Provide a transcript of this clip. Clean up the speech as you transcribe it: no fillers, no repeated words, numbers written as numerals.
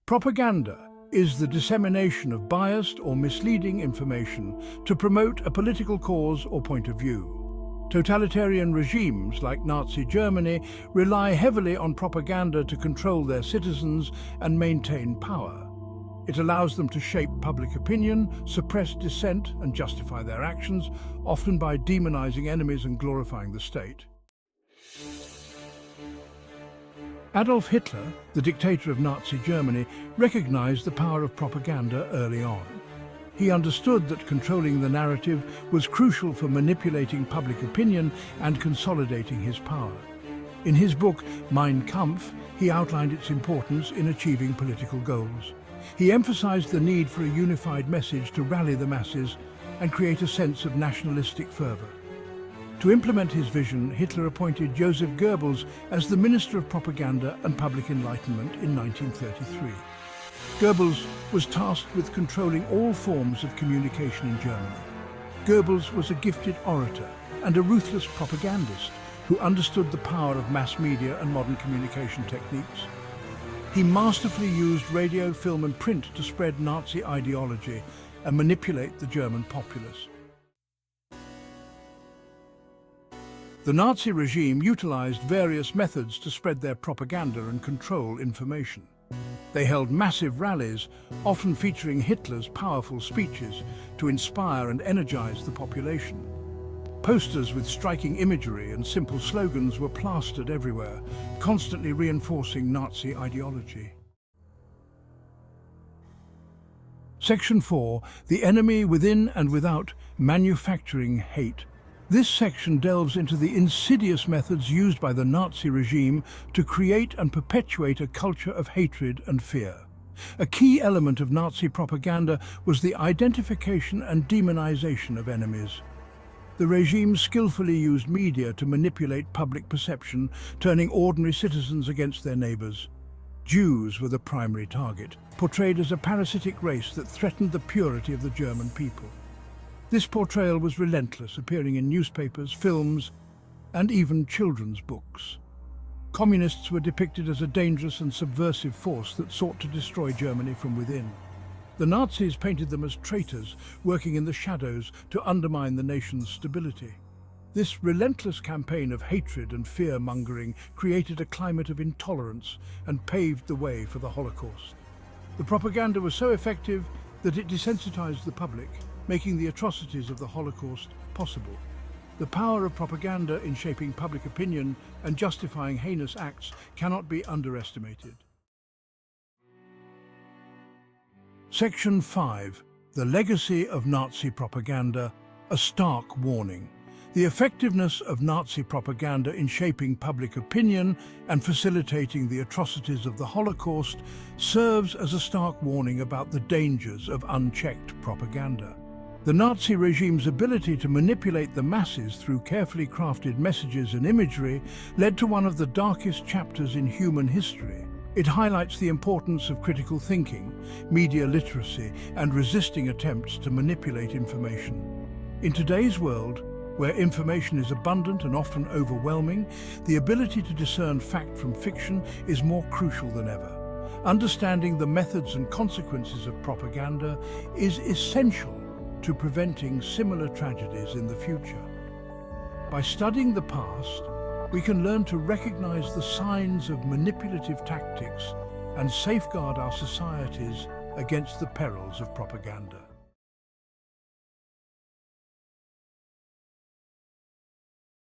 Propaganda is the dissemination of biased or misleading information to promote a political cause or point of view. Totalitarian regimes like Nazi Germany rely heavily on propaganda to control their citizens and maintain power. It allows them to shape public opinion, suppress dissent and justify their actions, often by demonizing enemies and glorifying the state. Adolf Hitler, the dictator of Nazi Germany, recognized the power of propaganda early on. He understood that controlling the narrative was crucial for manipulating public opinion and consolidating his power. In his book, Mein Kampf, he outlined its importance in achieving political goals. He emphasized the need for a unified message to rally the masses and create a sense of nationalistic fervor. To implement his vision, Hitler appointed Joseph Goebbels as the Minister of Propaganda and Public Enlightenment in 1933. Goebbels was tasked with controlling all forms of communication in Germany. Goebbels was a gifted orator and a ruthless propagandist who understood the power of mass media and modern communication techniques. He masterfully used radio, film and print to spread Nazi ideology and manipulate the German populace. The Nazi regime utilized various methods to spread their propaganda and control information. They held massive rallies, often featuring Hitler's powerful speeches, to inspire and energize the population. Posters with striking imagery and simple slogans were plastered everywhere, constantly reinforcing Nazi ideology. Section 4. The enemy within and without manufacturing hate. This section delves into the insidious methods used by the Nazi regime to create and perpetuate a culture of hatred and fear. A key element of Nazi propaganda was the identification and demonization of enemies. The regime skillfully used media to manipulate public perception, turning ordinary citizens against their neighbors. Jews were the primary target, portrayed as a parasitic race that threatened the purity of the German people. This portrayal was relentless, appearing in newspapers, films, and even children's books. Communists were depicted as a dangerous and subversive force that sought to destroy Germany from within. The Nazis painted them as traitors, working in the shadows to undermine the nation's stability. This relentless campaign of hatred and fear-mongering created a climate of intolerance and paved the way for the Holocaust. The propaganda was so effective that it desensitized the public, making the atrocities of the Holocaust possible. The power of propaganda in shaping public opinion and justifying heinous acts cannot be underestimated. Section 5. The legacy of Nazi propaganda, a stark warning. The effectiveness of Nazi propaganda in shaping public opinion and facilitating the atrocities of the Holocaust serves as a stark warning about the dangers of unchecked propaganda. The Nazi regime's ability to manipulate the masses through carefully crafted messages and imagery led to one of the darkest chapters in human history. It highlights the importance of critical thinking, media literacy, and resisting attempts to manipulate information. In today's world, where information is abundant and often overwhelming, the ability to discern fact from fiction is more crucial than ever. Understanding the methods and consequences of propaganda is essential to preventing similar tragedies in the future. By studying the past, we can learn to recognize the signs of manipulative tactics and safeguard our societies against the perils of propaganda.